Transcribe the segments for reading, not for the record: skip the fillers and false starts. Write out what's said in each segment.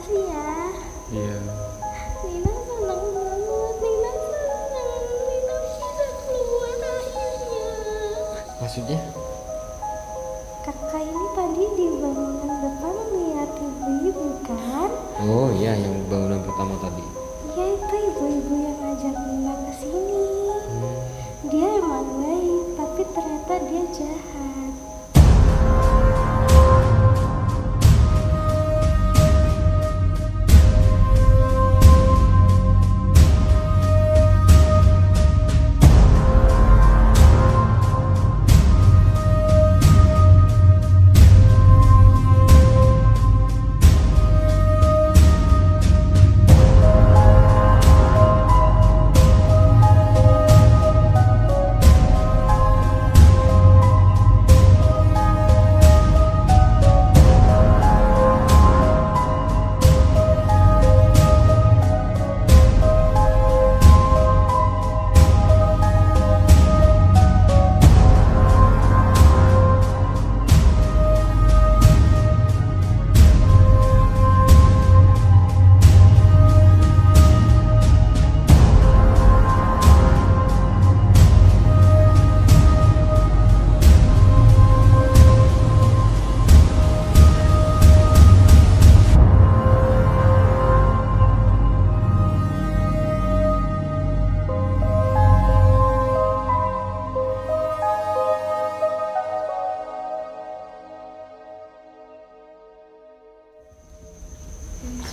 Makasih ya. Iya. Nina senang banget. Nina senang. Nina bisa keluar akhirnya. Maksudnya? Kakak ini tadi di bangunan depan lihat ibu-ibu kan? Oh iya, yang bangunan pertama tadi. Ya itu ibu-ibu yang ngajak Nina ke sini. Dia emang baik, tapi ternyata dia jahat.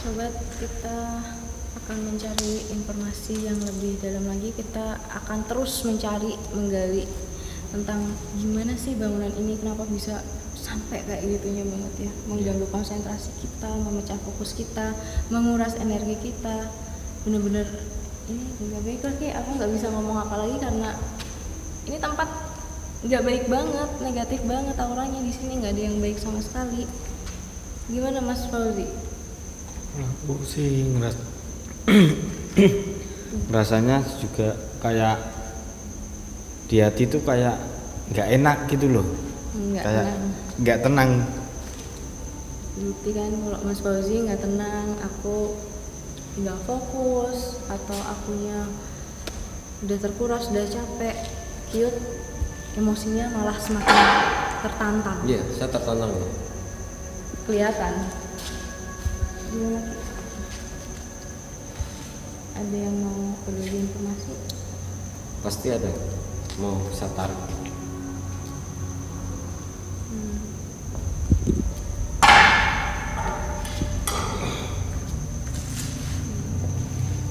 Sobat, kita akan mencari informasi yang lebih dalam lagi. Kita akan terus mencari, menggali tentang gimana sih bangunan ini, kenapa bisa sampai kayak gitunya banget ya, mengganggu konsentrasi kita, memecah fokus kita, menguras energi kita. Bener-bener ini nggak baik lagi. Aku nggak bisa ngomong apa lagi karena ini tempat nggak baik banget, negatif banget auranya di sini, nggak ada yang baik sama sekali. Gimana Mas Fauzi? Aku sih rasanya juga kayak di hati tuh kayak nggak enak gitu loh, kayak nggak tenang. Berarti kan kalau Mas Fauzi nggak tenang, aku nggak fokus, atau akunya udah terkuras, udah capek, cute, emosinya malah semakin tertantang. Iya, saya tertantang ya. Kelihatan. Gimana Ki? Ada yang mau berbagi informasi? Pasti ada mau saya tarik.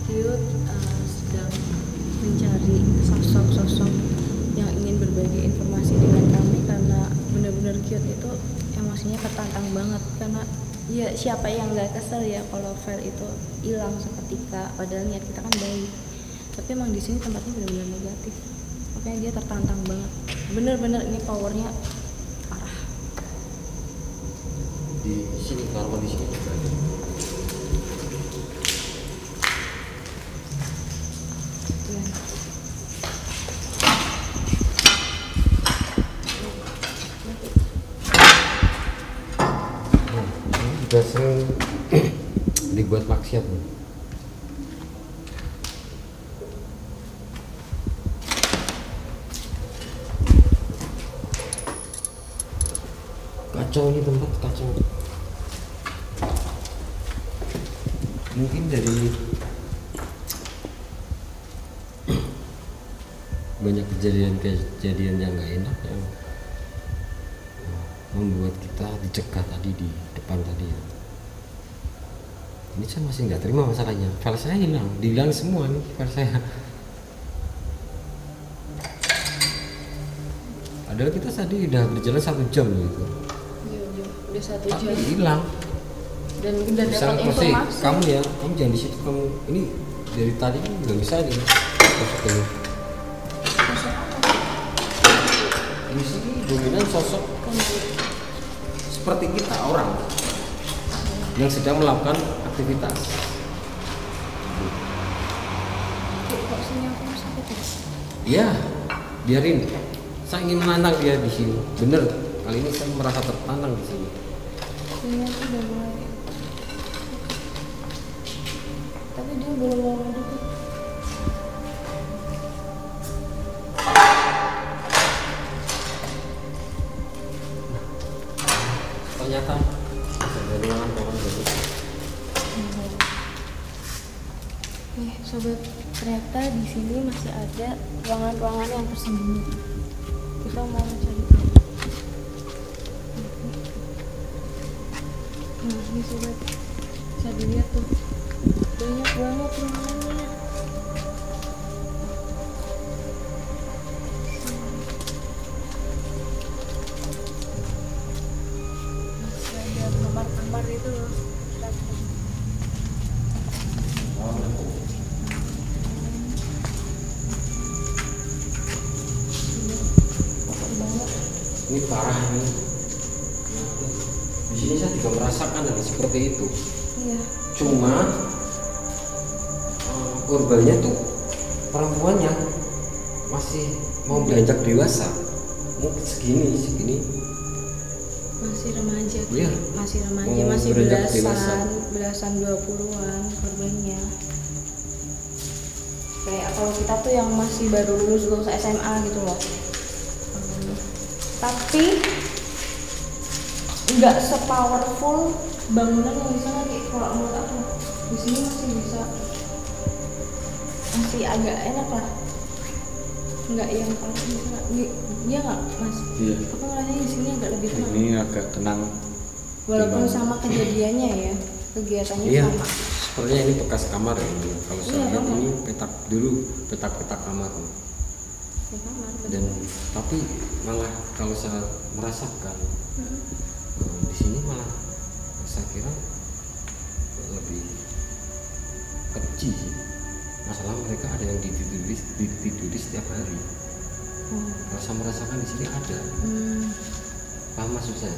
Cute sedang mencari sosok-sosok yang ingin berbagi informasi dengan kami, karena benar-benar cute itu emosinya tertantang banget. Karena ya siapa yang nggak kesel ya kalau file itu hilang seketika, padahal niat kita kan baik. Tapi emang di sini tempatnya benar-benar negatif, makanya dia tertantang banget. Bener-bener ini powernya parah. Di sini kalau di sini Ya. udah sering dibuat maksiat nih. Kacau ini tempat, kacau. Mungkin dari banyak kejadian yang nggak enak yang membuat kita dicegah tadi di depan tadi ya. Ini saya masih nggak terima masalahnya, file saya hilang semua nih file saya. Padahal kita tadi udah berjalan 1 jam loh itu. Iya, udah 1 Tapi jam. hilang. Dan udah dapat Masih, informasi. kamu jangan di situ, kamu ini dari tadi nggak bisa nih. Di sini dominan sosok seperti kita, orang yang sedang melakukan aktivitas. Kok sini aku sakit ya? Ya, biarin. Saya ingin menantang dia di sini. Bener, kali ini saya merasa tertantang di sini. Ini aku udah mulai tapi dia belum mau duduk. Ternyata ada ruangan pohon gitu. Sobat, ternyata di sini masih ada ruangan-ruangan yang tersembunyi. Kita mau cari tahu. Nah, ini sobat, bisa dilihat tuh, banyak banget ruangannya. Masih ada kamar-kamar itu loh. Ini parah nih. Di sini saya juga merasakan hal seperti itu. Iya. Cuma korbannya tuh perempuan yang masih mau beranjak dewasa, mungkin segini. Masih remaja. Iya. Masih remaja, Mau masih beranjak dewasa. belasan 20-an korbannya. Kayak kalau kita tuh yang masih baru lulus SMA gitu loh. Tapi nggak sepowerful bangunan yang di sana. Kayak kalau menurut aku di sini masih agak enak lah, nggak yang paling bisa. Iya nggak mas? Iya. Aku ngerasanya di sini agak lebih tenang. Ini agak tenang. Walaupun sama kejadiannya ya, kegiatannya Iya. sama. Sepertinya ini bekas kamar ya. Kalau saya Iya, lihat kamar. ini petak kamar. Di kamar, betul. Dan tapi malah kalau saya merasakan di sini malah saya kira lebih kecil sih. Masalah mereka ada yang ditiduri setiap hari. Kalau saya merasakan di sini ada. Paham maksud saya?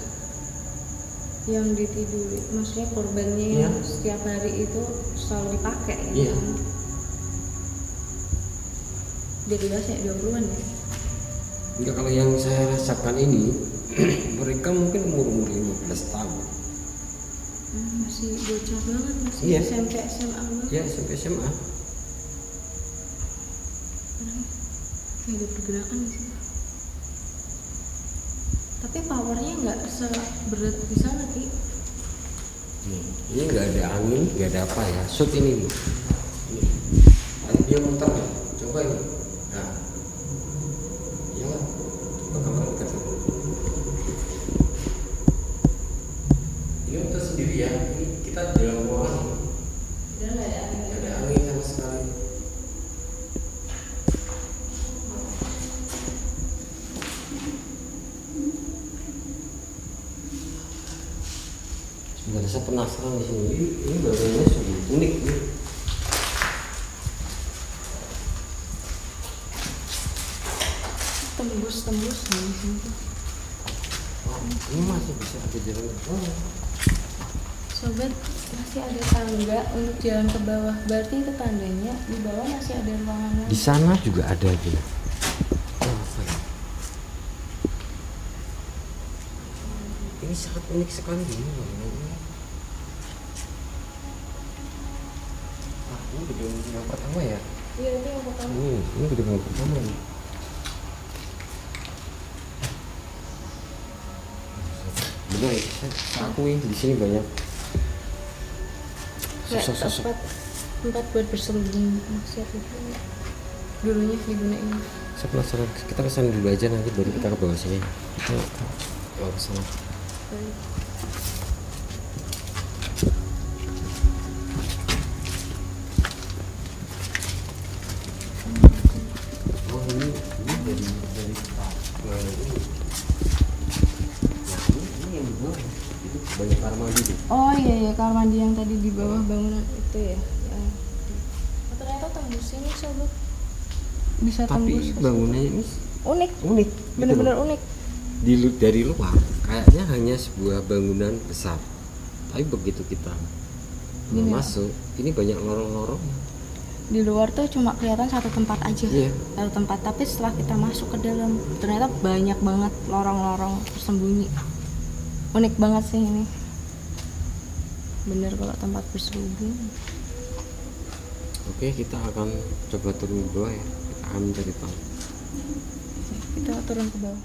Yang ditiduri, maksudnya korbannya Iya. yang setiap hari itu selalu dipakai ya? Iya. Dia dewasa ya, 20-an ya? Enggak, kalau yang saya rasakan ini mereka mungkin umur 15 tahun. Masih bocah banget, masih Iya. SMP SMA banget. Ya, sampai SMA. Kayak ada pergerakan di sini. Tapi powernya nggak seberat di sana Ki. Ini nggak ada angin, nggak ada apa ya. Shoot ini nih. Ini. Dia muter. Coba ini. Nah. Ya. Coba kamera dekat. Ini muter sendiri ya. Ini kita di dalam ruangan. Dan nggak ada angin. Nggak ada angin sama sekali. Sebenarnya saya penasaran di sini. Ini bangunannya sungguh unik nih. Tembus di sini tuh. Oh, ini masih bisa ada jalan ke bawah. Sobat, masih ada tangga untuk jalan ke bawah. Berarti itu tandanya di bawah masih ada ruangan Di lain. sana juga ada gitu. Ini sangat unik sekali ini bangunannya. Ini gedung yang pertama ya. Iya, ini yang pertama. Ini gedung yang pertama nih. Benar ya, saya akui di sini banyak Kayak sosok-sosok. tempat buat bersembunyi maksiat itu dulunya digunain. Saya penasaran, kita kesana dulu aja nanti baru kita ke bawah sini. Kita ke sana. Oh ini dari nah, ini yang di bawah itu banyak kamar mandi tuh. Oh iya, kamar mandi yang tadi di bawah bangunan itu ya. Oh, ternyata tembus ini sobat. Bisa Tapi tembus. bangunannya ini Unik, unik, gitu bener-bener loh. unik. Dari luar kayaknya hanya sebuah bangunan besar, tapi begitu kita Gini ya? masuk, ini banyak lorong-lorong. Di luar tuh cuma kelihatan satu tempat aja. Iya. Satu tempat, tapi setelah kita masuk ke dalam ternyata banyak banget lorong-lorong tersembunyi. Unik banget sih ini. Bener kalau tempat berselubung. Oke, kita akan coba turun ke bawah ya. Kita akan mencari tahu. Kita turun ke bawah.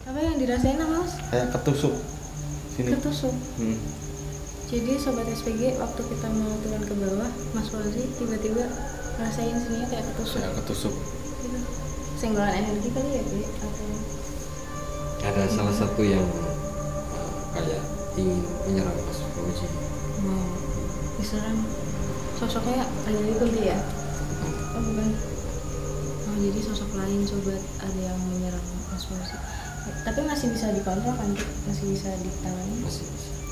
Apa yang dirasain Mas? Kayak ketusuk sini. Ketusuk. Jadi sobat SPG, waktu kita mau turun ke bawah, Mas Fauzi tiba-tiba ngerasain sininya kayak ketusuk. Kayak ketusuk. Gitu. Senggolan energi kali ya, Bi? Atau Ada salah satu yang kayak ingin menyerang Mas Fauzi. mau diserang. Sosoknya ada di kunti ya? Oh bukan. Oh jadi sosok lain sobat, ada yang menyerang Mas Fauzi. Tapi masih bisa dikontrol kan? Masih bisa ditangani? Masih.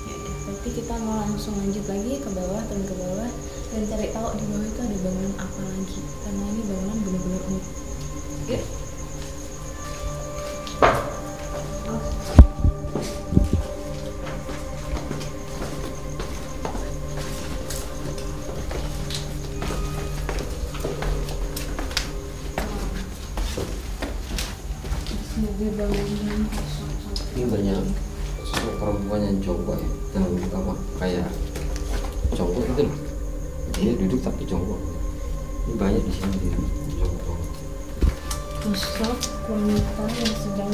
Ya udah, berarti kita mau langsung lanjut lagi ke bawah, turun ke bawah dan cari tahu di bawah itu ada bangunan apa lagi, karena ini bangunan benar-benar unik. Yuk. Sebagai bangunan Ini banyak sosok perempuan yang jongkok ya, yang apa kayak jongkok gitu loh. Dia duduk tapi jongkok. Ini banyak di sini di jongkok. sosok wanita yang sedang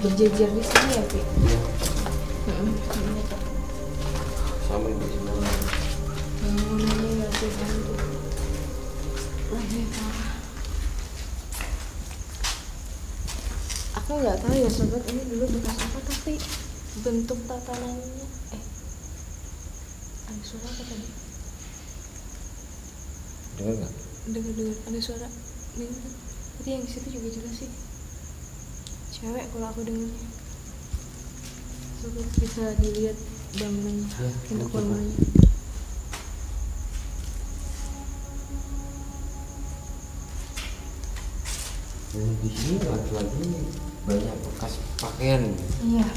berjejer di sini ya, Pi? Iya. Heeh. Sama di sini. Bangunannya ya Tuhan. Lebih parah. Aku nggak tahu ya sobat, ini dulu bekas apa, tapi bentuk tatanannya ada suara apa tadi? Dengar nggak? Dengar ada suara nih. Tapi yang di situ juga jelas sih cewek kalau aku dengarnya. Sobat bisa dilihat bangunannya, bentuk bangunannya. Dan di sini lagi banyak bekas pakaian. Iya.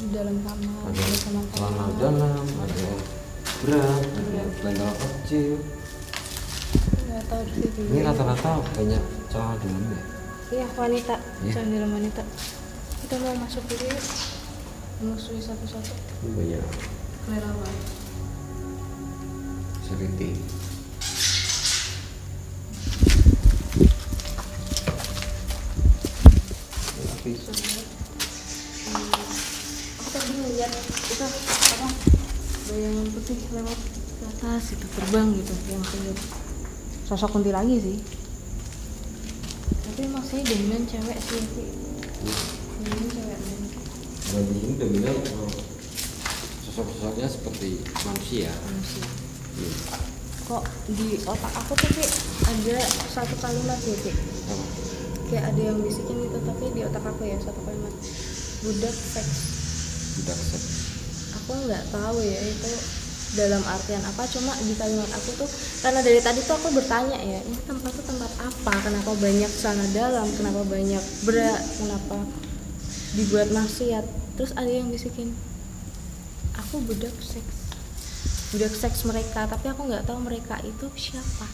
Di dalam kamar, Ada sama celana dalam, ada bra, ada bantal kecil. Nggak tahu sih juga. Ini rata-rata banyak celana dalam ya. Iya wanita, Iya. celana dalam wanita. Kita mau masuk dulu yuk. Menelusuri satu-satu. Ini banyak Kelerawan. seliting. Tapi Aku tadi ngeliat itu apa? Bayangan putih lewat ke atas itu terbang gitu. Yang aku lihat sosok kunti lagi sih. Tapi maksudnya dominan cewek sih. Dominan cewek. dan di sini dominan sosok-sosoknya seperti manusia. Manusia. Hmm. Kok di otak aku tuh kayak ada satu kalimat ya, Cik. Apa? Kayak ada yang bisikin gitu, tapi di otak aku ya satu kalimat, budak seks. Budak seks. Aku nggak tahu ya itu dalam artian apa, cuma di kalimat aku tuh karena dari tadi tuh aku bertanya ya, ini tempat tuh tempat apa, kenapa banyak celana dalam, kenapa banyak bra, kenapa dibuat maksiat. Terus ada yang bisikin, aku budak seks mereka, tapi aku nggak tahu mereka itu siapa.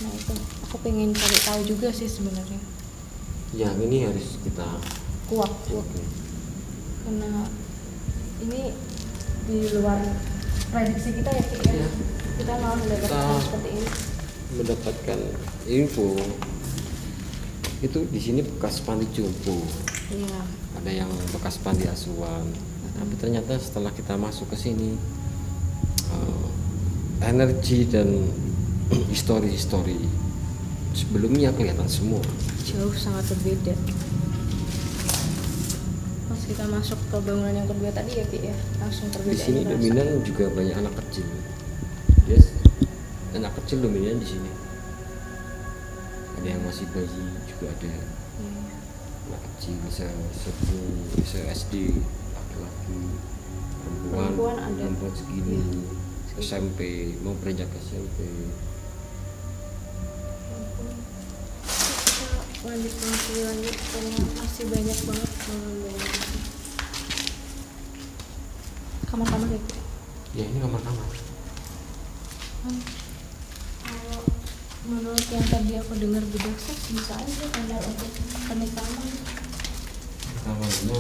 Nah itu aku pengen cari tahu juga sih sebenarnya. Ya ini harus kita Kuak karena ini di luar prediksi kita ya, Ki, ya. Iya. Kita malah mendapatkan Kita- seperti ini. mendapatkan info itu di sini bekas panti jompo. Iya. ada yang bekas panti asuhan. Tapi ternyata setelah kita masuk ke sini, energi dan histori sebelumnya kelihatan semua. Jauh sangat berbeda. Pas kita masuk ke bangunan yang kedua tadi ya Ki ya, langsung Di perbedaan sini rasa. dominan juga banyak anak kecil. Yes, anak kecil dominan di sini. Ada yang masih bayi juga ada. Iya. Anak kecil bisa SD, laki-laki, Perempuan ada. perempuan segini, Iya. SMP, mau beranjak ke SMP. Kita lanjut karena masih banyak banget kamar-kamar ya Ki? Ya ini kamar-kamar. Kalau menurut yang tadi aku dengar bedak seks bisa aja kalau untuk pernikahan. Kamarnya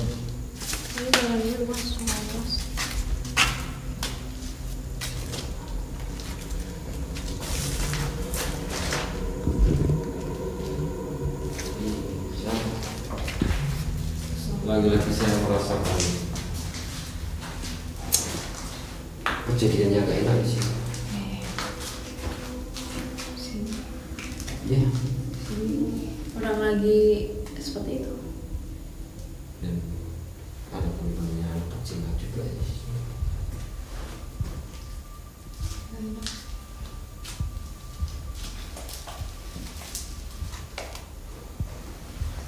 Ini bangunannya luas, semua luas. lagi-lagi saya merasakan kejadiannya gak enak di sini. Sini. Ya. Orang lagi seperti itu. Dan ada teman-temannya anak kecil juga di sini.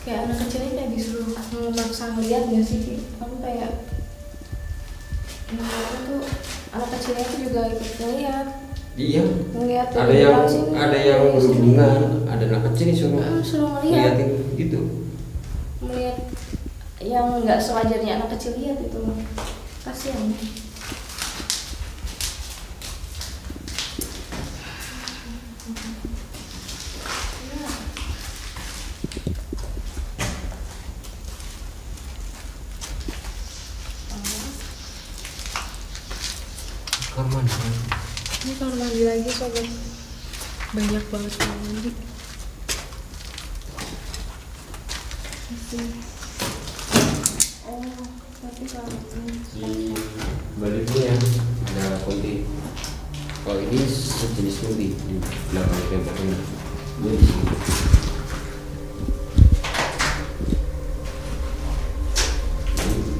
Kayak anak kecilnya kayak disuruh memaksa ngeliat gak sih Ki? Kamu kayak ngeliatnya tuh anak kecilnya tuh juga ikut ngeliat. Iya. Ngeliat Ada yang berhubungan, ada anak kecil disuruh suruh ngeliat. ngeliatin gitu. Melihat yang nggak sewajarnya anak kecil lihat itu, kasihan. Kamar mandi. Ini kamar mandi lagi sobat, banyak banget kamar mandi. Oh, tapi kalau Di baliknya ada kunti. Kalau ini sejenis kunti di belakang tembok ini. Ini di sini.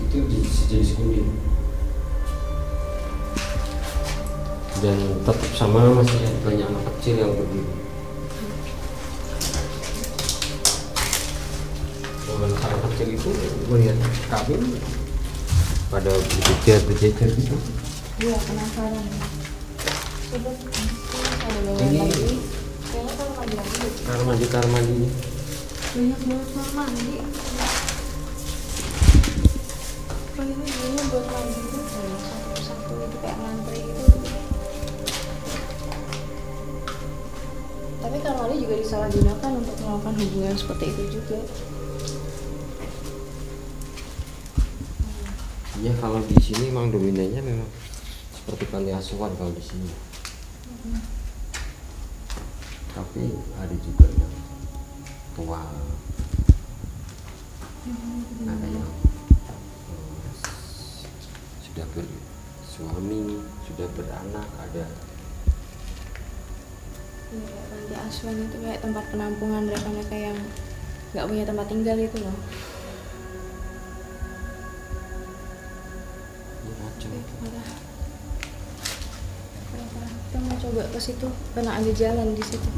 Itu sejenis kunti. Dan tetap sama, masih banyak anak kecil yang berdiri. Anak kecil itu melihat kami pada berjejer gitu. Iya, penasaran. Coba ada bangunan Ini- lagi. Kayaknya kamar mandi lagi. Kamar mandinya. Banyak banget kamar mandi. Kayaknya ini buat mandi tuh banyak satu-satu itu kayak ngantri gitu. Tapi kamar mandi juga disalahgunakan untuk melakukan hubungan seperti itu juga. Ya kalau di sini memang dominannya memang seperti panti asuhan kalau di sini. Tapi ada juga yang tua, ada yang sudah bersuami, sudah beranak, ada. Iya, kayak panti asuhan itu kayak tempat penampungan mereka yang nggak punya tempat tinggal itu loh. Ya, macam itu. Parah. Kita mau coba ke situ karena ada jalan di situ.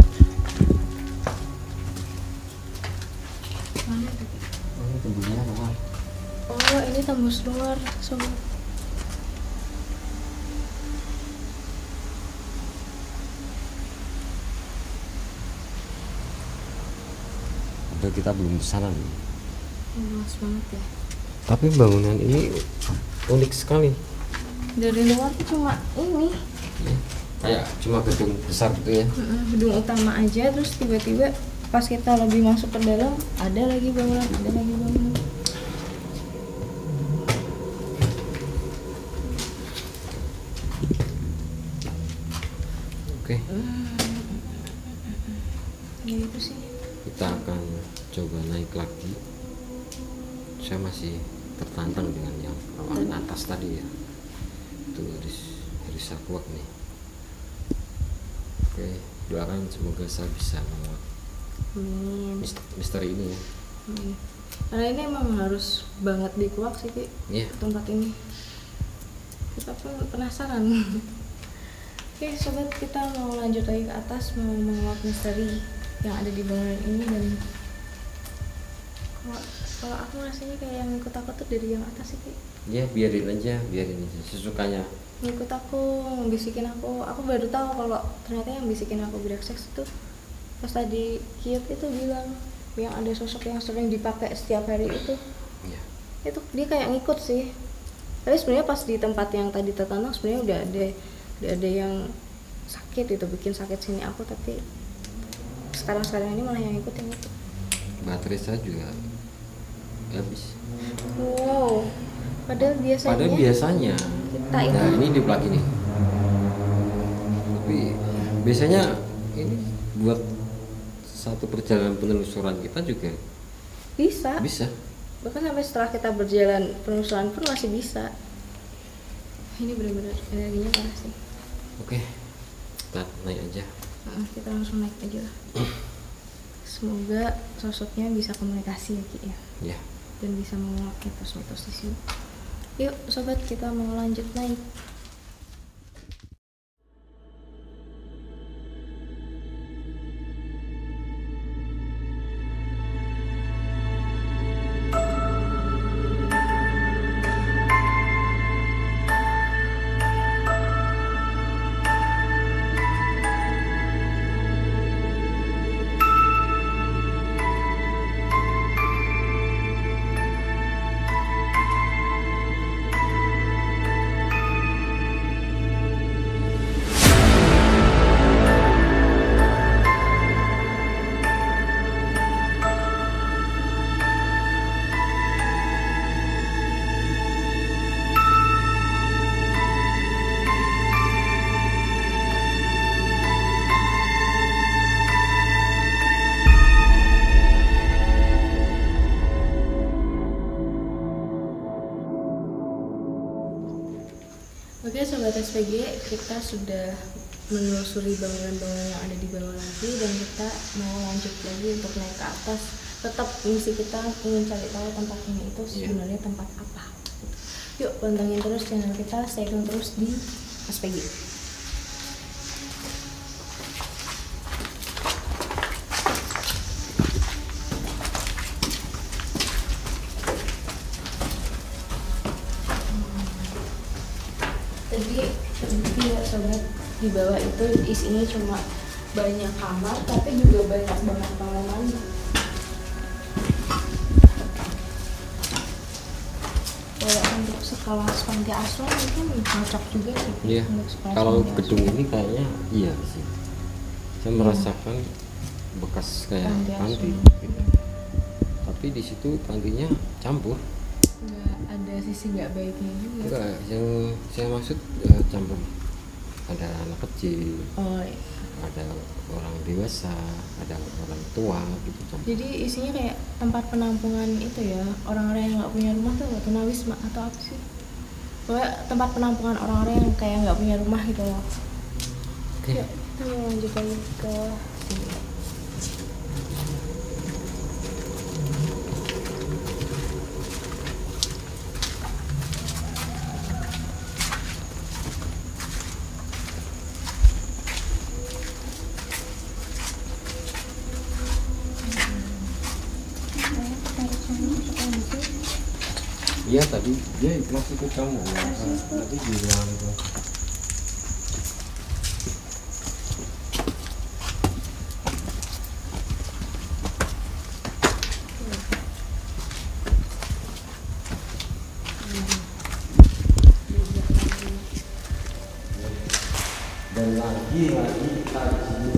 Mana tuh? Oh, ini tembusnya luar. Oh, ini tembus luar. Sobat. Padahal kita belum kesana nih. Luas banget ya. Tapi bangunan ini unik sekali. Dari luar tuh cuma ini Ya, kayak cuma gedung besar gitu ya. gedung utama aja, terus tiba-tiba pas kita lebih masuk ke dalam ada lagi bangunan. Oke, Ya itu sih. kita akan coba naik lagi saya masih tertantang dengan yang ruangan atas tadi ya. Itu harus saya kuat nih. Oke, doakan semoga saya bisa menguat Amin. misteri ini ya. Amin. Karena ini emang harus banget dikuak sih Ki, Iya. tempat ini. Kita pun penasaran. Oke sobat, kita mau lanjut lagi ke atas, mau menguak misteri yang ada di bangunan ini. Dan kalau aku rasanya kayak yang ikut aku tuh dari yang atas sih Ki. Ya biarin aja sesukanya. Ngikut aku, bisikin aku baru tahu kalau ternyata yang bisikin aku berak seks itu pas tadi Kiat itu bilang yang ada sosok yang sering dipakai setiap hari itu. Iya. Itu dia kayak ngikut sih. Tapi sebenarnya pas di tempat yang tadi tertantang sebenarnya udah ada yang sakit itu, bikin sakit sini aku, tapi sekarang ini malah yang ikut yang itu. Baterai saya juga habis. Wow. Padahal biasanya kita itu, nah ini di plug ini. Tapi biasanya ini buat satu perjalanan penelusuran kita juga bisa. Bahkan sampai setelah kita berjalan penelusuran pun masih bisa. Ini benar-benar energinya parah sih. Oke, kita naik aja. Kita langsung naik aja lah. Semoga sosoknya bisa komunikasi ya Ki ya. Ya. Dan bisa menguak mitos-mitos di sini. Yuk sobat, kita mau lanjut naik. Oke sobat SPG, kita sudah menelusuri bangunan-bangunan yang ada di bawah lagi, dan kita mau lanjut lagi untuk naik ke atas. Tetap misi kita ingin cari tahu tempat ini itu sebenarnya tempat apa. Yuk pantengin terus channel kita, stay tune terus di SPG. Tadi ya sobat, di bawah itu isinya cuma banyak kamar, tapi juga banyak banget kamar mandi. Kalau untuk sekolah panti asuhan mungkin cocok juga sih. Iya. Kalau gedung ini kayaknya iya sih. Saya merasakan bekas kayak panti. Gitu. Tapi di situ pantinya campur. Nggak ada sisi nggak baiknya juga. Enggak, yang saya maksud campur. Ada anak kecil, ada orang dewasa, ada orang tua gitu campur. Jadi isinya kayak tempat penampungan itu ya, orang-orang yang nggak punya rumah tuh, tunawisma atau apa sih? Pokoknya tempat penampungan orang-orang yang kayak nggak punya rumah gitu loh. Oke. Yuk, kita mau lanjut lagi ke sini. Iya tadi dia ikhlas ikut kamu ya, nanti bilang itu. Dan lagi kita di sini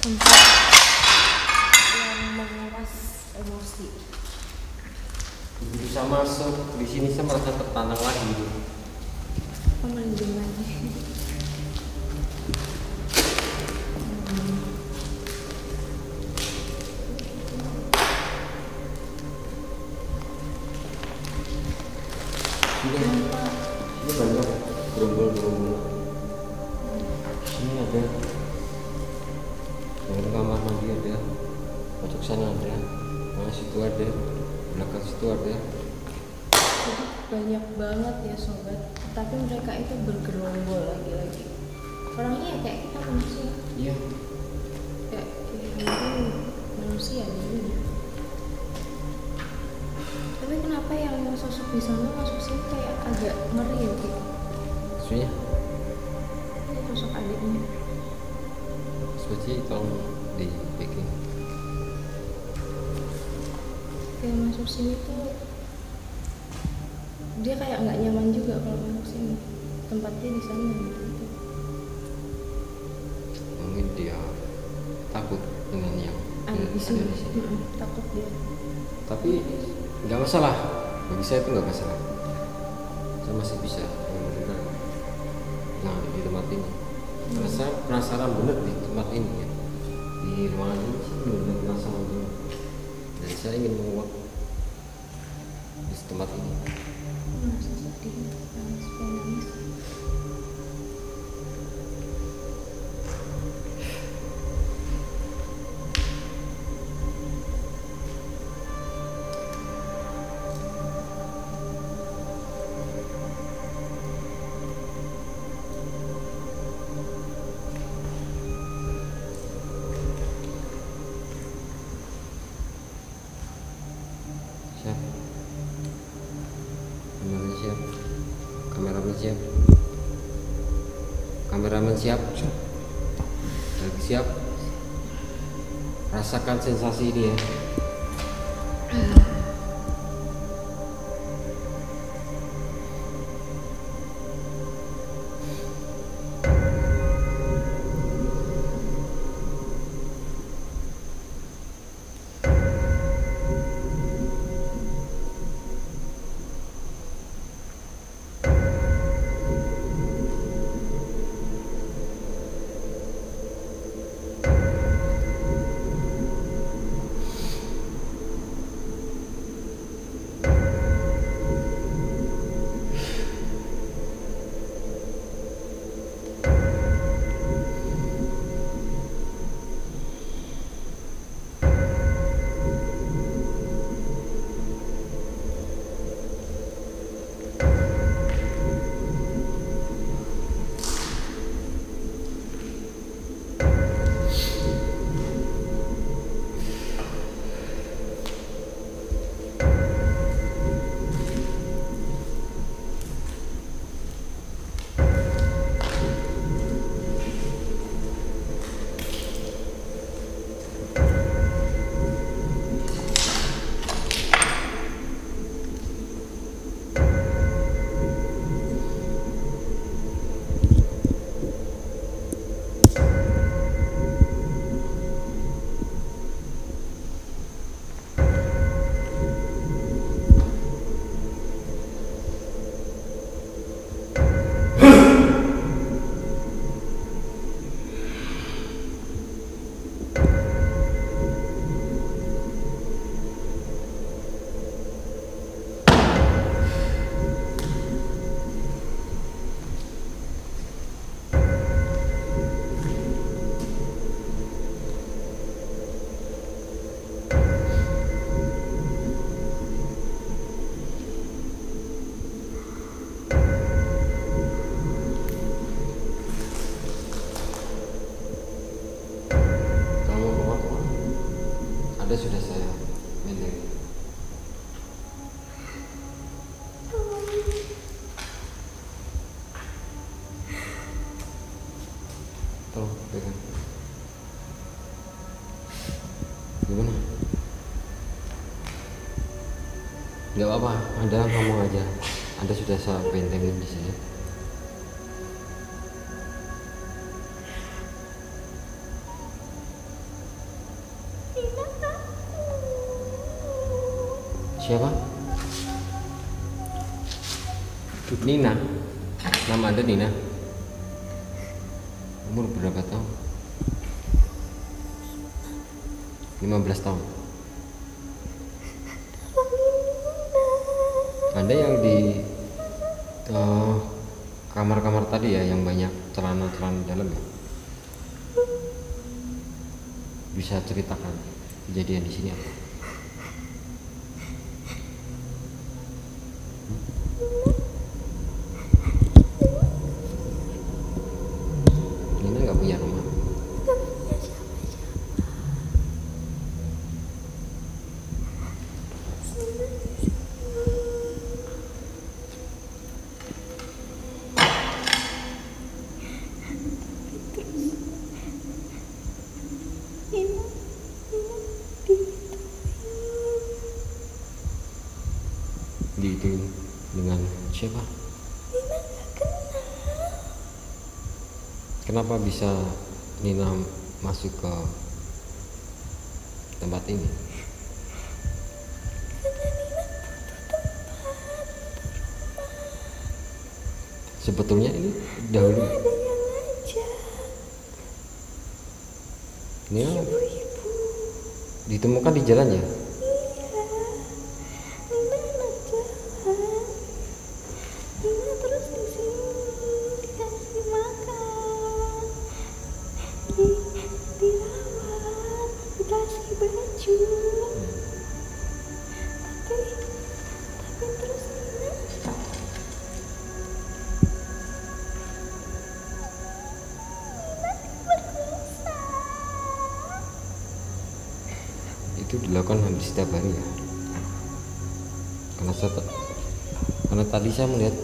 Tempat yang menguras emosi. bisa masuk di sini, saya merasa tertantang lagi. Merinding lagi. Ini banyak gerombol-gerombol. Ini ada yang kamar mandi ada, pojok sana ada, nah situ ada, belakang situ ada. Jadi banyak banget ya sobat, tapi mereka itu bergerombol lagi-lagi. Orangnya ya kayak kita manusia, Iya. kayak mungkin manusia gitu. Tapi kenapa yang sosok di sana masuk sini kayak agak ngeri ya gitu? Maksudnya Ini sosok adiknya. seperti tolong di packing. Kayak masuk sini tuh dia kayak nggak nyaman juga kalau masuk sini. Tempatnya di sana gitu. Mungkin dia takut dengan yang Ada di sini. ada di sini. Takut dia. Tapi nggak masalah, bagi saya itu nggak masalah, saya masih bisa mendengar. Nah di tempat ini karena saya penasaran bener di tempat ini ya, di ruangan ini saya benar-benar penasaran bener. Dan saya ingin menguak di tempat ini. Masa sedih, nangis, pengen nangis. Siap, kameramen siap, kameramen siap, kameramen siap, lagi siap. Rasakan sensasi ini ya. Ada sudah saya milih. Tolong pegang. Gimana? Gak apa-apa, Anda ngomong aja. Anda sudah saya bentengin di sini. Siapa? Nina. Nama Anda Nina. Umur berapa tahun? 15 tahun. Anda yang di Eh, kamar-kamar tadi ya yang banyak celana-celana dalam ya. Bisa ceritakan kejadian di sini apa? Nina nggak punya rumah. Nina Diituin dengan siapa? nggak kenal. Kenapa bisa Nina masuk ke tempat ini? Karena Nina butuh tempat. Sebetulnya ini dahulu Ada yang ngajak. Nina Ibu-ibu. ditemukan di jalan ya. Iya. Nina anak jalan. Nina terus di sini dikasih makan, dirawat, dikasih baju. Tapi terus Nina diperkosa. Itu dilakukan hampir setiap hari ya. Karena tadi saya melihat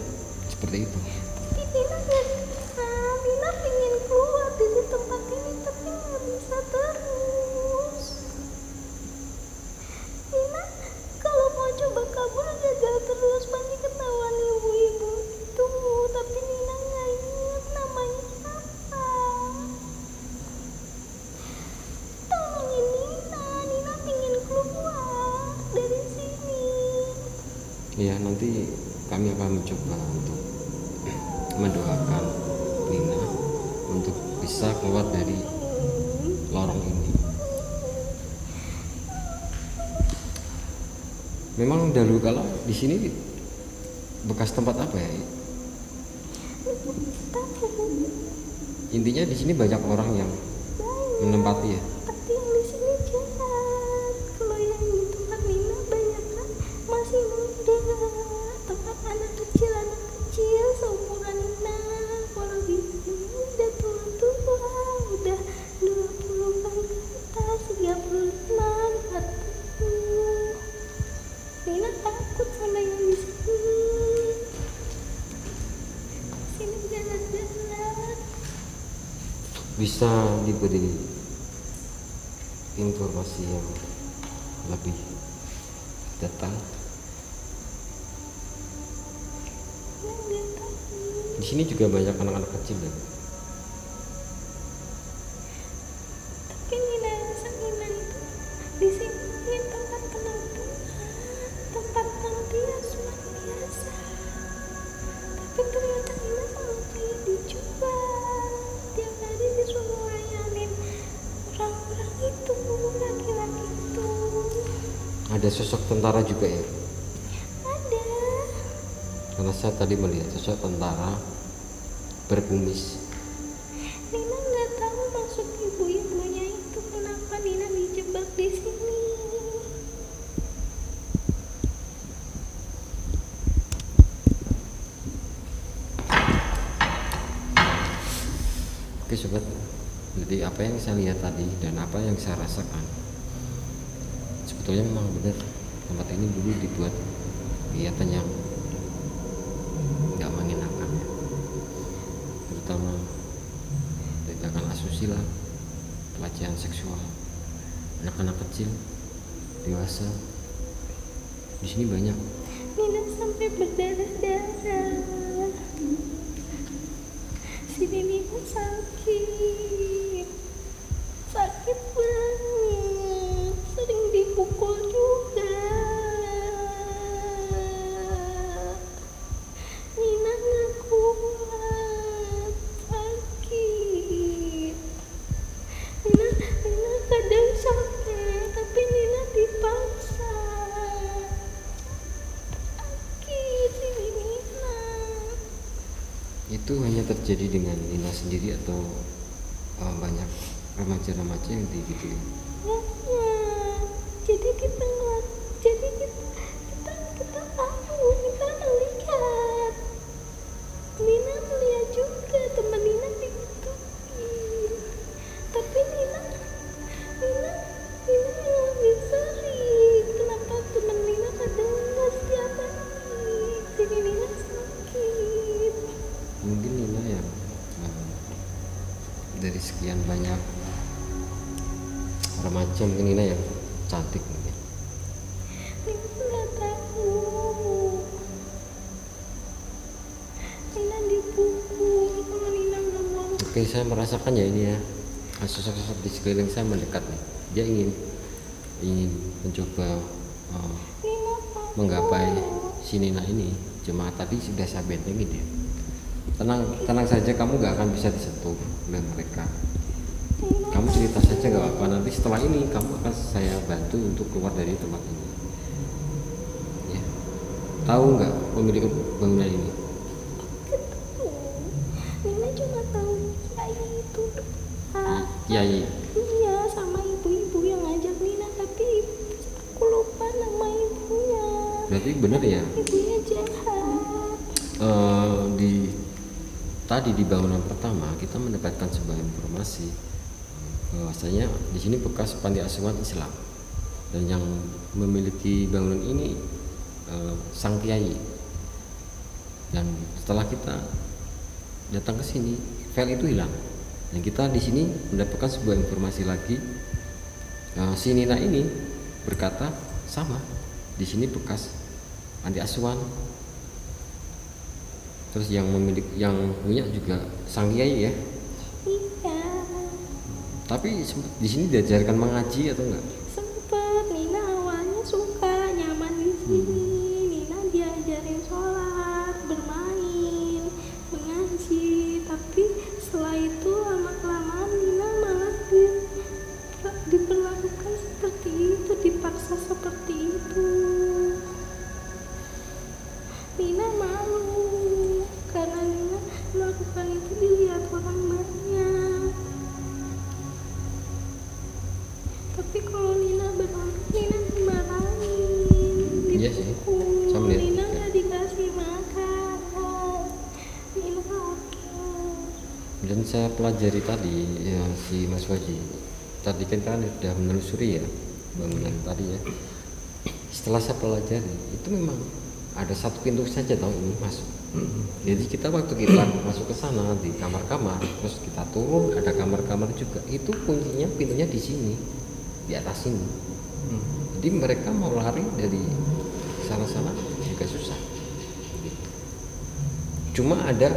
seperti itu. Tapi Nina nggak kenal. Nina pengen keluar dari tempat ini tapi nggak bisa terus. Nina kalau mau coba kabur gagal terus, pasti ketahuan ibu-ibu itu. Tapi Nina nggak ingat namanya apa. Tolongin Nina. Nina pengen keluar dari sini. Ya, nanti kami akan mencoba untuk mendoakan Nina untuk bisa keluar dari lorong ini. Memang dahulu kala di sini bekas tempat apa ya? Intinya di sini banyak orang yang menempati ya. Tapi yang di sini jahat. Kalau yang di tempat Nina banyak kan masih muda. Tempat anak kecil seumuran Nina. Kalau di sini udah tua-tua, udah 20-an ke atas, 35, 40. Nina takut sama yang di sini. Sini jalan-jalan. Bisa diberi informasi yang lebih detail. Nina nggak tahu. Di sini juga banyak anak-anak kecil ya. Tapi Nina rasa Nina itu di sini tempat penampungan, tempat panti asuhan biasa. Tapi ternyata Nina malah kayak dijual. Tiap hari disuruh layanin orang-orang itu, laki-laki itu. Ada sosok tentara juga ya. Ada. Karena saya tadi melihat sosok tentara berkumis. Nina nggak tahu maksud ibu-ibunya itu, kenapa Nina dijebak di sini. Oke sobat, jadi apa yang saya lihat tadi dan apa yang saya rasakan, sebetulnya memang benar tempat ini dulu dibuat kegiatan yang nggak mengenakan ya. Terutama tindakan asusila, pelecehan seksual anak-anak kecil, dewasa. Di sini banyak. Nina sampai berdarah-darah. Sini Nina sakit banget, sering dipukul juga. Nina nggak kuat, sakit. Nina kadang sakit, tapi Nina dipaksa. Sakit sini Nina. itu hanya terjadi dengan Nina sendiri atau banyak remaja-remaja yang digituin? Ya, jadi kita ngeliat, jadi kita tahu, kita melihat. Nina melihat juga teman Nina digituin. Tapi Nina yang lebih sering. Kenapa teman Nina kadang nggak setiap hari? Jadi Nina sakit. Mungkin Nina yang dari sekian banyak remaja mungkin Nina yang cantik mungkin. Nina nggak tahu. Nina dipukul kalau Nina nggak mau. Oke, saya merasakan ya ini ya, sosok-sosok di sekeliling saya mendekat nih. Dia ingin mencoba Nina takut. menggapai si Nina ini. Cuma tadi sudah saya bentengin dia. Tenang saja, kamu gak akan bisa disentuh oleh mereka. Kamu cerita saja gak apa-apa. Nanti setelah ini kamu akan saya bantu untuk keluar dari tempat ini. Ya. Tahu nggak pemilik bangunan ini? Nina cuma tahu kiai itu doang. Kiai. Iya, sama ibu-ibu yang ngajak Nina, tapi aku lupa nama ibunya. Berarti bener ya? Ibunya jahat. Tadi di bangunan pertama kita mendapatkan sebuah informasi bahwasanya di sini bekas panti asuhan Islam dan yang memiliki bangunan ini sang kiai. Dan setelah kita datang ke sini, file itu hilang. Dan kita di sini mendapatkan sebuah informasi lagi. Si Nina ini berkata sama, di sini bekas panti asuhan. Terus yang punya juga sang kiai ya. Iya. Tapi di sini diajarkan mengaji atau enggak? Sempet Nina awalnya suka, nyaman di sini. Nina diajarin sholat, bermain, mengaji. Tapi setelah itu lama-kelamaan Nina malah diperlakukan seperti itu, dipaksa seperti itu. Nina malu karena Nina melakukan itu dilihat orang banyak. Tapi kalau Nina berlaku, Nina dimarahin, Iya sih, dipukul. saya melihat Nina juga. nggak dikasih makan. Nina lapar. Dan saya pelajari tadi ya, si Mas Waji tadi kan sudah menelusuri ya bangunan tadi ya. Setelah saya pelajari itu memang ada satu pintu saja tahu ini masuk. Jadi kita waktu kita masuk ke sana di kamar-kamar, terus kita turun ada kamar-kamar juga. Itu kuncinya pintunya di sini, di atas sini. Jadi mereka mau lari dari sana-sana juga susah. Cuma ada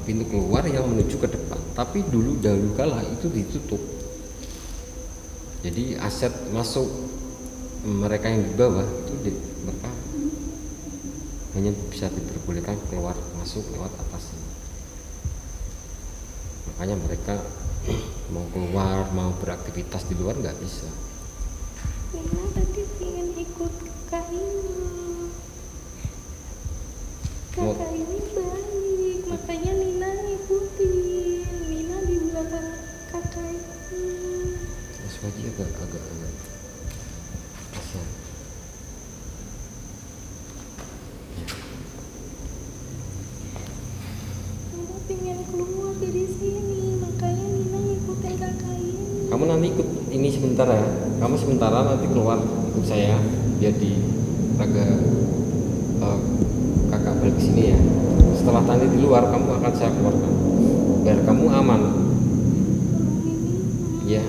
pintu keluar yang menuju ke depan, tapi dahulu kala itu ditutup. Jadi aset masuk mereka yang di bawah itu mereka hanya bisa diperbolehkan keluar masuk lewat atas ini. Makanya mereka mau keluar, mau beraktivitas di luar nggak bisa. Nina tadi ingin ikut kakak ini. Kakak ini baik, makanya Nina ngikutin. Nina di belakang kakak ini. Mas Waji agak kasihan. Nina pengen keluar dari sini, makanya Nina ngikutin kakak ini. Kamu nanti ikut ini sebentar ya. Kamu sementara nanti keluar ikut saya biar di agak kakak balik ke sini ya. Setelah nanti di luar kamu akan saya keluarkan biar kamu aman. Ya,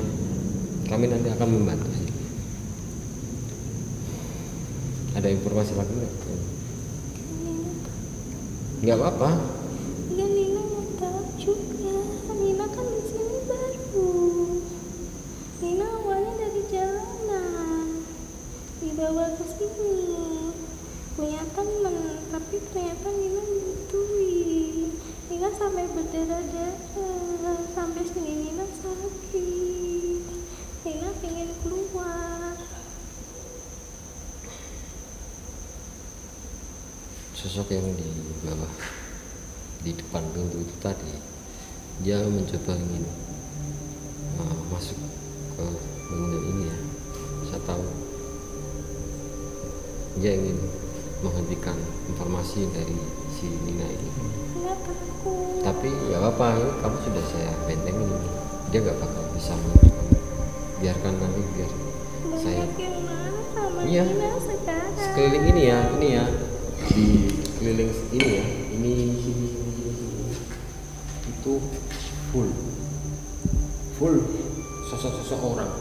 kami nanti akan membantu sih. Ada informasi lagi nggak? Nggak apa-apa. Ya Nina mau tahu juga. Nina kan di sini baru. Nina awalnya dari jalanan, dibawa ke sini. Punya temen, tapi ternyata Nina gituin. Nina sampai berdarah-darah, sampai sini Nina sakit. Nina pengen keluar. Sosok yang di bawah di depan pintu itu tadi, dia mencoba ingin masuk ke bangunan ini ya. Saya tahu dia ingin menghentikan informasi dari si Nina ini. Nggak takut. Tapi ya apa, kamu sudah saya bentengin, dia gak bakal bisa biarkan nanti biar saya Banyak yang marah sama Iya. Nina sekarang. sekeliling ini ya di keliling ini ya, ini sini itu full sosok-sosok orang,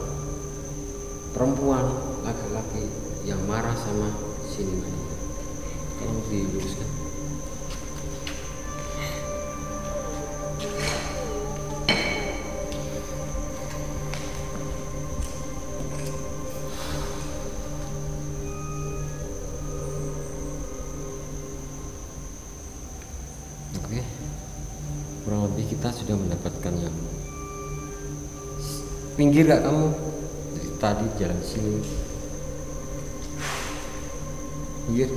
perempuan, laki-laki yang marah sama si Nina. Tolong diluruskan. Oke, kurang lebih kita sudah mendapatkan yang pinggir gak kamu dari tadi jalan sini pinggir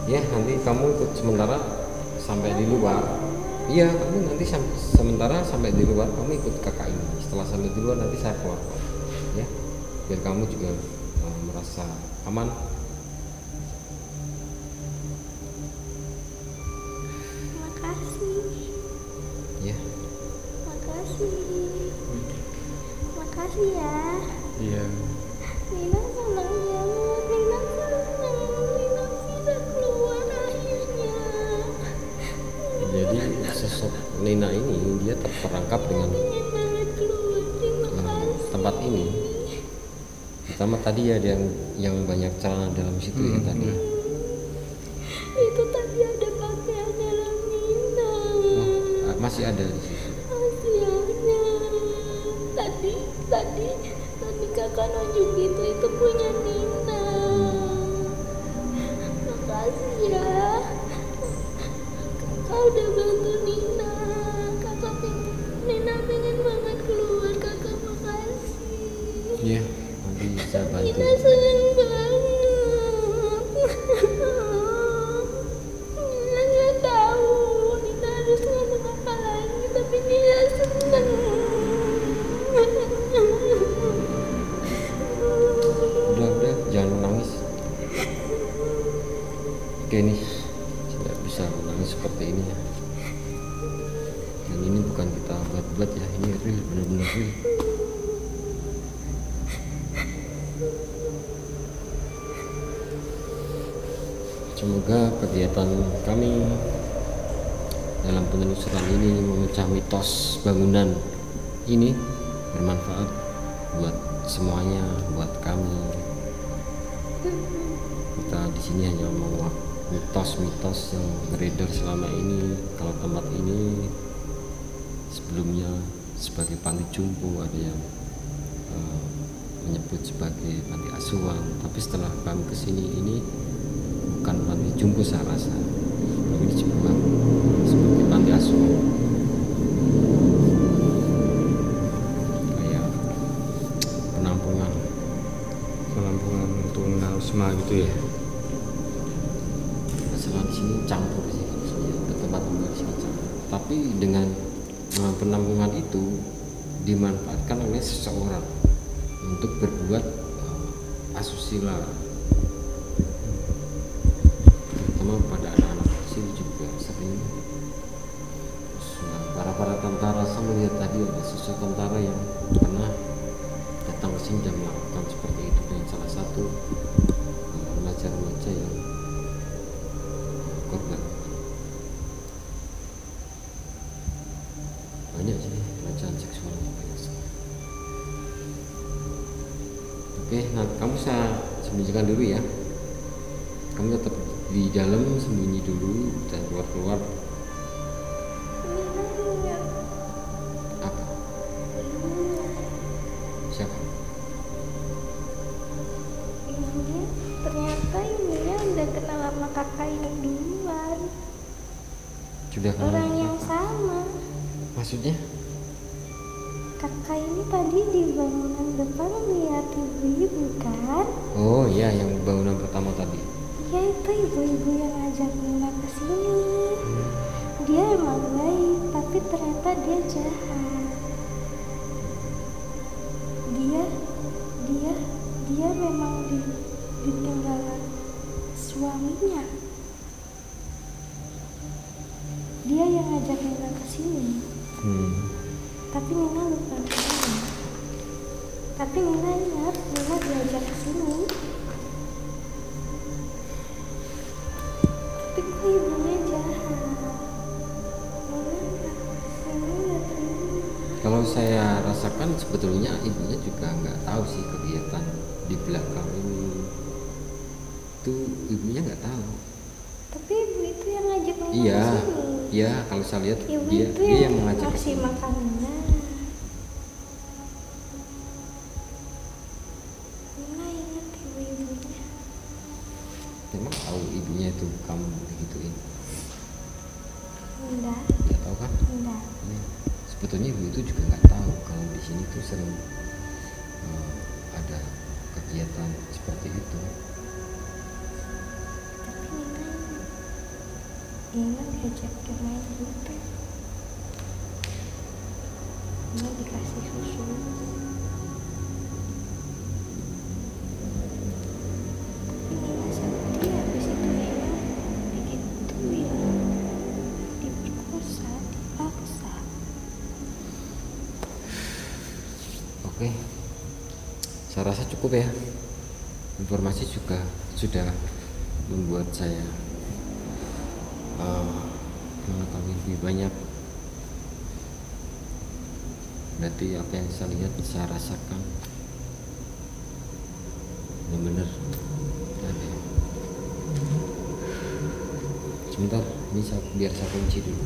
ya. Nanti kamu ikut sementara sampai di luar. Iya, kamu nanti sementara sampai di luar, kamu ikut kakak ini. Setelah sampai di luar nanti saya keluar ya, biar kamu juga merasa aman. Makasih. Ya. Makasih ya. Iya. Nina senang banget. Nina bisa keluar akhirnya. Jadi sosok Nina ini dia terperangkap dengan Pengen banget keluar. Terima kasih. tempat ini. Pertama tadi ada yang banyak celana dalam situ ya tadi. Itu tadi ada pakaian dalam Nina. Masih ada di situ. Masih ada. Tadi kakak nunjuk itu punya Nina. Makasih ya. Kakak udah bantu Nina. Nina pengen banget keluar. Kakak makasih. Iya, nanti saya bantu. Nina seneng banget. Nina nggak tahu Nina harus ngomong apa lagi, tapi Nina seneng. Udah, jangan menangis. Oke nih, tidak bisa menangis seperti ini ya. Dan ini bukan kita buat-buat ya, ini real, benar-benar real. Semoga kegiatan kami dalam penelusuran ini memecah mitos bangunan ini bermanfaat buat semuanya, buat kami. Kita di sini hanya menguak mitos-mitos yang beredar selama ini. Kalau tempat ini sebelumnya sebagai panti jompo, ada yang menyebut sebagai panti asuhan, tapi setelah kami kesini ini bukan panti jompo saya rasa, tapi disebut sebagai panti asuhan, kayak penampungan tunawisma gitu ya. Masalah di sini campur sih, tempat-tempat di sini campur. Tapi dengan penampungan itu dimanfaatkan oleh seseorang untuk berbuat asusila, terutama pada anak-anak kecil juga sering. Para tentara, saya melihat tadi ada sosok tentara yang pernah datang ke sini dan melakukan seperti itu dengan salah satu remaja-remaja yang korban. Banyak sih pelecehan seksual banyak sekali. Oke, nah kamu saya sembunyikan dulu ya. Kamu tetap di dalam sembunyi dulu dan keluar-keluar. Apa? Siapa? Ini ternyata Ininya udah kenal sama kakak ini duluan. Sudah kenal Orang sama yang kakak? sama. Maksudnya? Kakak ini tadi di bangunan depan lihat ibu-ibu kan? Oh iya, yang bangunan pertama tadi. Ya itu ibu-ibu yang ngajak Nina ke sini. Dia emang baik, tapi ternyata dia jahat. Dia memang ditinggalan suaminya. Dia yang ngajak Nina ke sini. Tapi Nina lupa Nina. Tapi Nina ingat, Nina diajak ke sini. Tapi kok ibunya jahat? Nina nggak terima. Kalau saya rasakan sebetulnya ibunya juga nggak tahu sih kegiatan di belakang ini. Itu ibunya nggak tahu. Tapi ibu itu yang ngajak Nina Iya, ke sini. iya kalau saya lihat Ibu dia itu yang yang mengajak ke ngasih sini. makan Nina. Nina ingat ibu-ibunya. Memang tahu ibunya itu kamu digituin. Enggak, Nggak tahu kan? enggak. Ya. Sebetulnya ibu itu juga nggak tahu kalau di sini tuh sering ada kegiatan seperti itu. Tapi Nina diajak ke main butet. Nina dikasih susu. Tapi Nina sedih habis itu Nina digituin, diperkosa, dipaksa. Oke, saya rasa cukup ya. Informasi juga sudah membuat saya mengetahui lebih banyak. Berarti apa yang saya lihat, saya rasakan benar-benar ada. Sebentar, ini biar saya kunci dulu.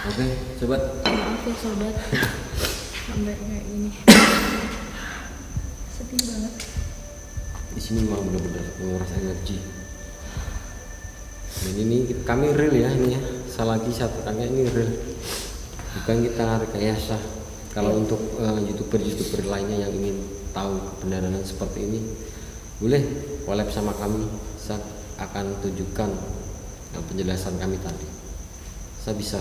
Oke, sobat. Maaf ya sobat, sampai kayak gini. Sedih banget. Di sini memang benar-benar menguras energi. Dan ini kami real ya ini ya. Saya lagi satu kali ini real. Bukan kita rekayasa. Kalau untuk youtuber lainnya yang ingin tahu kebenaran seperti ini, boleh collab sama kami. Saya akan tunjukkan penjelasan kami tadi. Saya bisa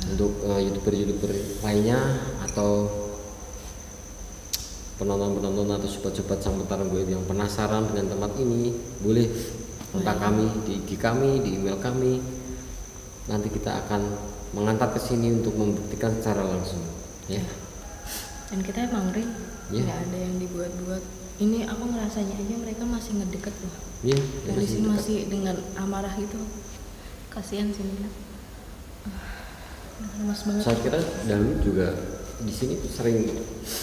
untuk youtuber lainnya atau penonton atau sobat-sobat Samputaran Goib yang penasaran dengan tempat ini, boleh kontak kami di IG kami, di email kami. Nanti kita akan mengantar ke sini untuk membuktikan secara langsung ya. Dan kita emang real, Iya. nggak ada yang dibuat-buat. Ini aku ngerasanya aja mereka masih ngedeket loh. Iya, Dari sini dekat. masih dengan amarah itu. Kasihan sih Nina. Lemas banget. Saya kira dahulu juga di sini tuh sering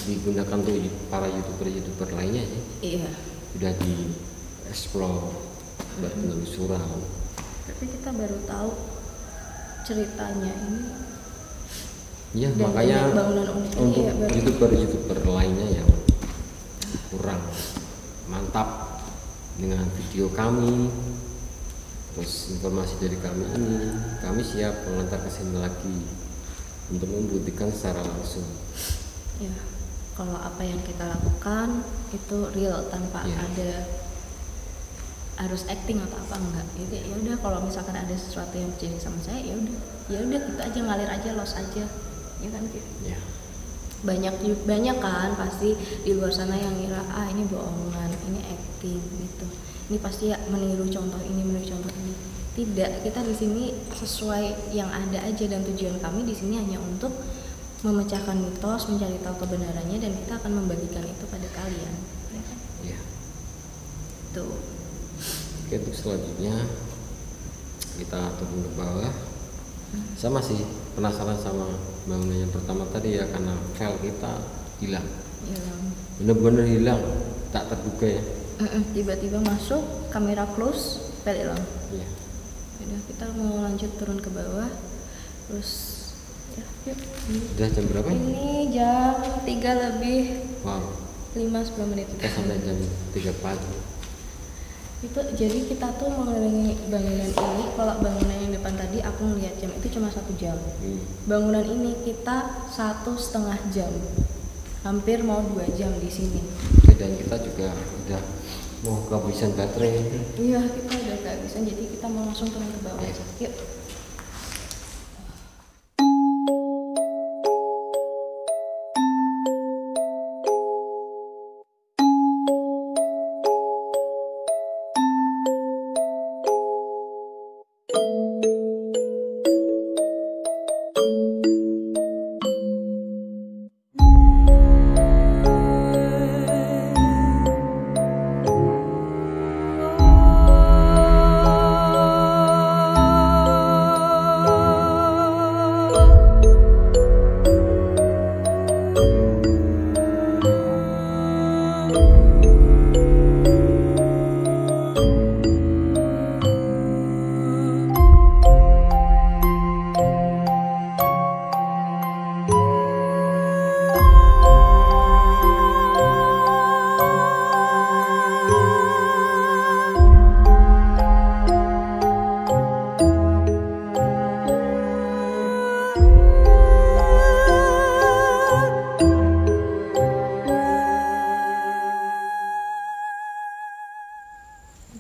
digunakan tuh para youtuber lainnya ya. Iya. Udah di explore, buat penelusuran. Tapi kita baru tahu ceritanya ini. Iya, Dan makanya banyak bangunan unik ini, untuk iya, baru. youtuber lainnya yang kurang mantap dengan video kami, terus informasi dari kami ini, kami siap mengantar ke sini lagi untuk membuktikan secara langsung. Ya, kalau apa yang kita lakukan itu real tanpa Iya. ada harus acting atau apa enggak. Jadi ya udah kalau misalkan ada sesuatu yang terjadi sama saya ya udah kita aja ngalir aja, los aja. Ya kan gitu. Ya, Banyak kan pasti di luar sana yang ngira ini bohongan, ini acting gitu. Ini pasti ya meniru contoh ini. Tidak, kita di sini sesuai yang ada aja, dan tujuan kami di sini hanya untuk memecahkan mitos, mencari tahu kebenarannya, dan kita akan membagikan itu pada kalian. Ya kan? ya. Tuh. Oke, untuk selanjutnya kita turun ke bawah. Saya masih penasaran sama bangunan yang pertama tadi ya, karena file kita hilang, Hilang. bener-bener hilang, tak terduga ya. Tiba-tiba masuk, kamera close, file hilang. Iya. Udah, kita mau lanjut turun ke bawah. Terus ya, yuk. Udah jam berapa? Ini jam 3 lebih Wow, 5-10 menit. kita sampai jam 3 pagi. Itu jadi kita tuh mengelilingi bangunan ini. Kalau bangunan yang depan tadi aku ngeliat jam itu cuma 1 jam. Bangunan ini kita 1,5 jam, hampir mau 2 jam di sini. Oke, dan kita juga udah mau kehabisan baterai. Iya, kita udah kehabisan, jadi kita mau langsung turun ke bawah aja. Yuk.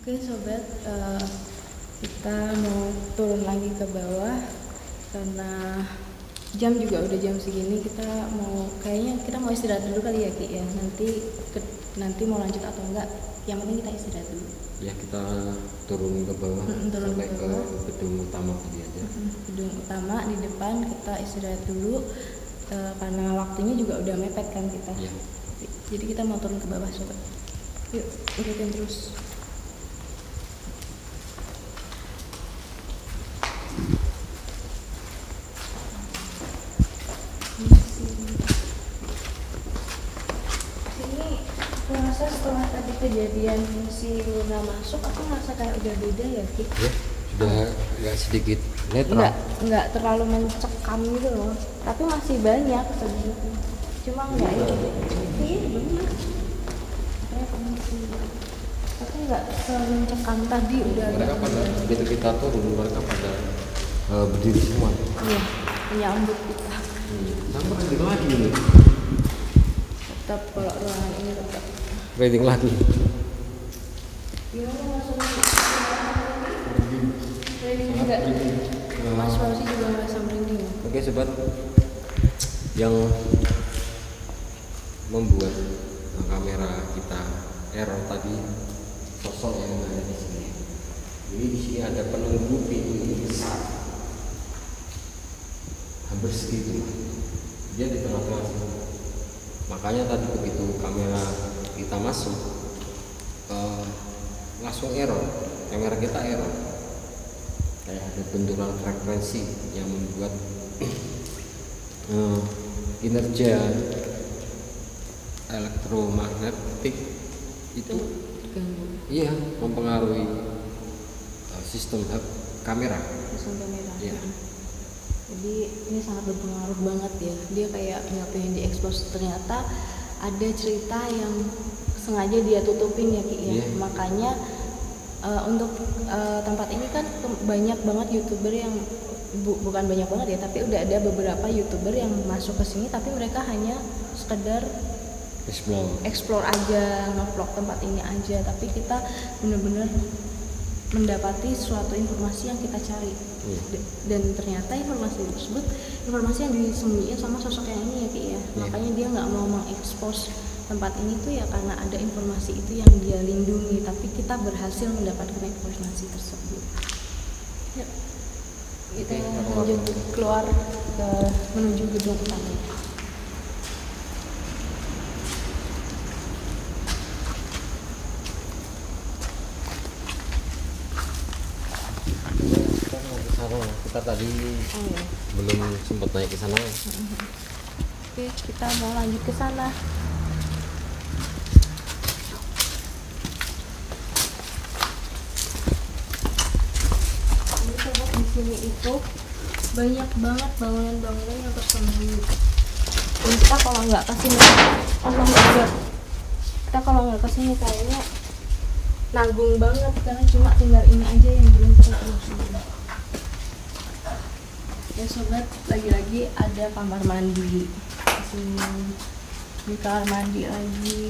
Oke sobat, kita mau turun lagi ke bawah karena jam juga udah jam segini. Kayaknya kita mau istirahat dulu kali ya Ki ya. Nanti mau lanjut atau enggak, yang penting kita istirahat dulu. Ya, kita turun ke bawah sampai ke gedung utama tadi aja. Gedung utama di depan kita istirahat dulu karena waktunya juga udah mepet kan kita. Ya. Jadi kita mau turun ke bawah sobat. Yuk, ikutin terus. Setelah tadi kejadian si Luna masuk, aku ngerasa kayak udah beda ya Ki. Ya, sudah agak sedikit netral. Nggak terlalu mencekam gitu loh, tapi masih banyak sebenarnya. Cuma nggak ini. Iya benar. Tapi nggak terlalu mencekam tadi udah. Mereka pada begitu kita turun, mereka pada berdiri semua. Iya, menyambut kita. Sampai lagi nih. Tetap kalau ruangan ini tetap. Rating lagi. Gimana maksudnya? Merinding juga. Mas Fauzi juga merasa merinding. Oke sobat, yang membuat kamera kita error tadi sosok yang ada di sini. Jadi di sini ada penunggu pintu ini besar, hampir segitu. Dia di tengah-tengah sini. Makanya tadi begitu kamera kita masuk langsung error, kamera kita error, kayak ada benturan frekuensi yang membuat kinerja elektromagnetik itu iya mempengaruhi sistem kamera. Sistem kamera. Iya. Jadi ini sangat berpengaruh banget ya. Dia kayak ngapain diekspos, ternyata ada cerita yang sengaja dia tutupin ya Ki ya. Yeah. Makanya untuk tempat ini kan banyak banget YouTuber yang bukan banyak banget ya, tapi udah ada beberapa YouTuber yang masuk ke sini tapi mereka hanya sekedar explore aja, nge-vlog tempat ini aja, tapi kita bener-bener mendapati suatu informasi yang kita cari. Dan ternyata informasi tersebut informasi yang disembunyiin sama sosok yang ini ya Ki ya. Makanya dia nggak mau mengekspos tempat ini tuh ya karena ada informasi itu yang dia lindungi, tapi kita berhasil mendapatkan informasi tersebut. Yuk, kita lanjut keluar menuju gedung utama. Kita tadi belum sempat naik ke sana. Oke, kita mau lanjut ke sana. Ini sobat, di sini itu banyak banget bangunan-bangunan yang tersembunyi. Dan kita kalau nggak kesini, Allah Akbar, kita kalau nggak kesini kayaknya nanggung banget karena cuma tinggal ini aja yang belum kita telusuri. Ya sobat, lagi-lagi ada kamar mandi di sini. Ini kamar mandi lagi.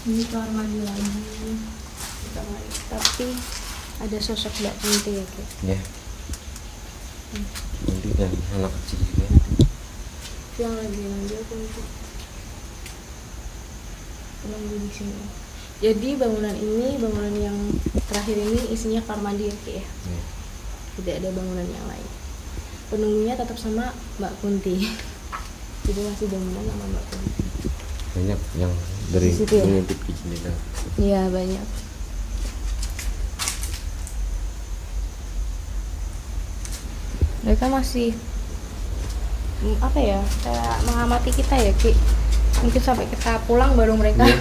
Ini kamar mandi lagi. Tapi ada sosok Mbak Kunti ya, Kak? Ya. Nanti dan anak kecil juga. Yang lagi mandi aku untuk mandi di sini. Jadi bangunan yang terakhir ini isinya kamar mandi ya, Kak ya? Ya. Tidak ada bangunan yang lain. Penunggunya tetap sama Mbak Kunti. Jadi masih bangunan sama Mbak Kunti. Banyak yang dari Di situ ya? mengintip di jendela. Iya banyak. Mereka masih apa ya, kayak mengamati kita ya, Ki. Mungkin sampai kita pulang baru mereka Iya.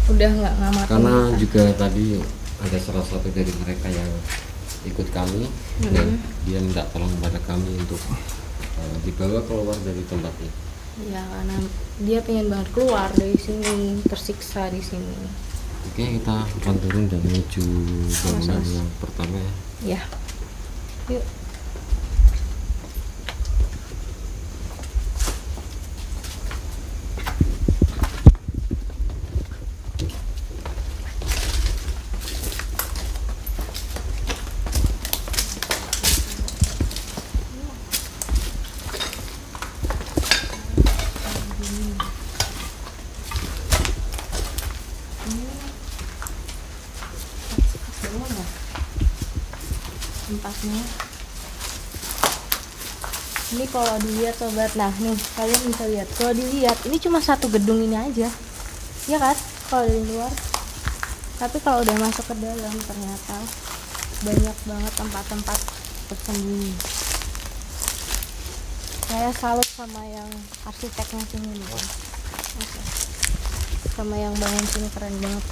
udah nggak ngamati Karena kita. juga tadi ada salah satu dari mereka yang ikut kami dan dia minta tolong kepada kami untuk dibawa keluar dari tempat ini. Ya karena dia pengen banget keluar dari sini, tersiksa di sini. Oke, kita akan turun dan menuju bangunan yang pertama ya. Ya, yuk. Tempatnya ini kalau dilihat sobat, nah nih kalian bisa lihat, kalau dilihat ini cuma satu gedung ini aja ya kan kalau dari luar, tapi kalau udah masuk ke dalam ternyata banyak banget tempat-tempat tersembunyi. Saya salut sama yang arsiteknya sini nih, oke. Sama yang bangun sini keren banget.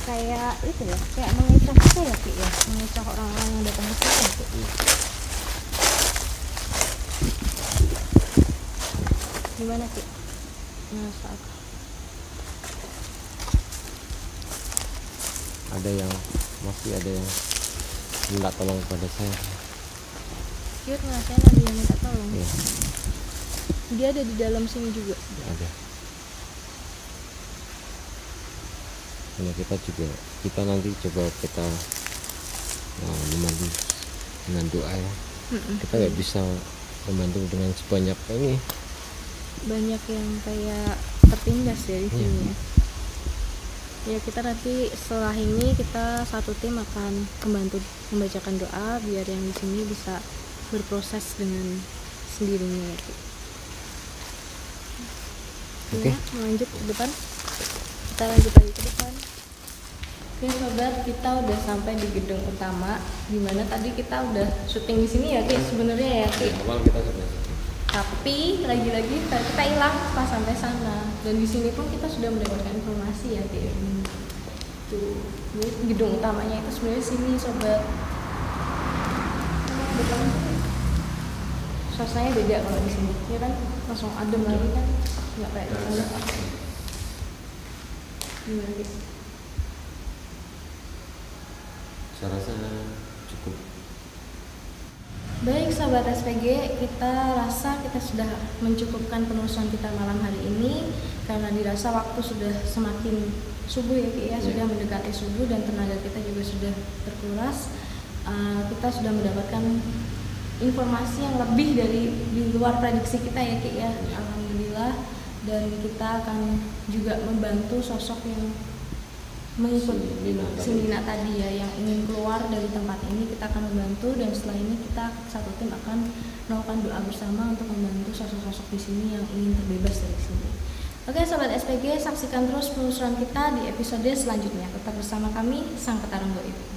Kayak itu ya, kayak mengecoh kita ya, Ki ya, mengecoh orang-orang yang datang ke sini ya, Ki. Gimana, Ki? Masak. Masih ada yang minta tolong kepada saya. Cute nggak? Saya ada yang minta tolong. Ya, Dia ada di dalam sini juga. ada. Karena kita nanti coba kita membantu dengan doa ya. Kita nggak bisa membantu dengan sebanyak ini. Banyak yang kayak tertindas ya di sini ya. Ya kita nanti setelah ini kita satu tim akan membantu membacakan doa biar yang di sini bisa berproses dengan sendirinya ya, Ki. Oke. Ya, lanjut ke depan. Kita lanjut lagi ke depan. Oke sobat, kita udah sampai di gedung utama, dimana tadi kita udah syuting di sini ya, Ki, sebenarnya ya, Ki. Awal kita sudah. Tapi lagi-lagi kita hilang pas sampai sana, dan di sini pun kita sudah mendapatkan informasi ya, Ki. Tuh, ini gedung utamanya itu sebenarnya sini sobat. Suasananya beda kalau di sini, ya kan? Langsung adem lagi kan, nggak kayak di sana. Gimana, Ki? Saya rasa cukup. Baik sahabat SPG, kita rasa kita sudah mencukupkan penelusuran kita malam hari ini karena dirasa waktu sudah semakin subuh ya, Ki, ya, sudah mendekati subuh dan tenaga kita juga sudah terkuras. Kita sudah mendapatkan informasi yang lebih dari di luar prediksi kita ya, Ki, ya. Alhamdulillah, dan kita akan juga membantu sosok yang mengikut si Nina tadi ya, yang ingin keluar dari tempat ini. Kita akan membantu, dan setelah ini kita satu tim akan melakukan doa bersama untuk membantu sosok-sosok di sini yang ingin terbebas dari sini. Oke sobat SPG, saksikan terus penelusuran kita di episode selanjutnya. Tetap bersama kami, Sang Petarung Gaib.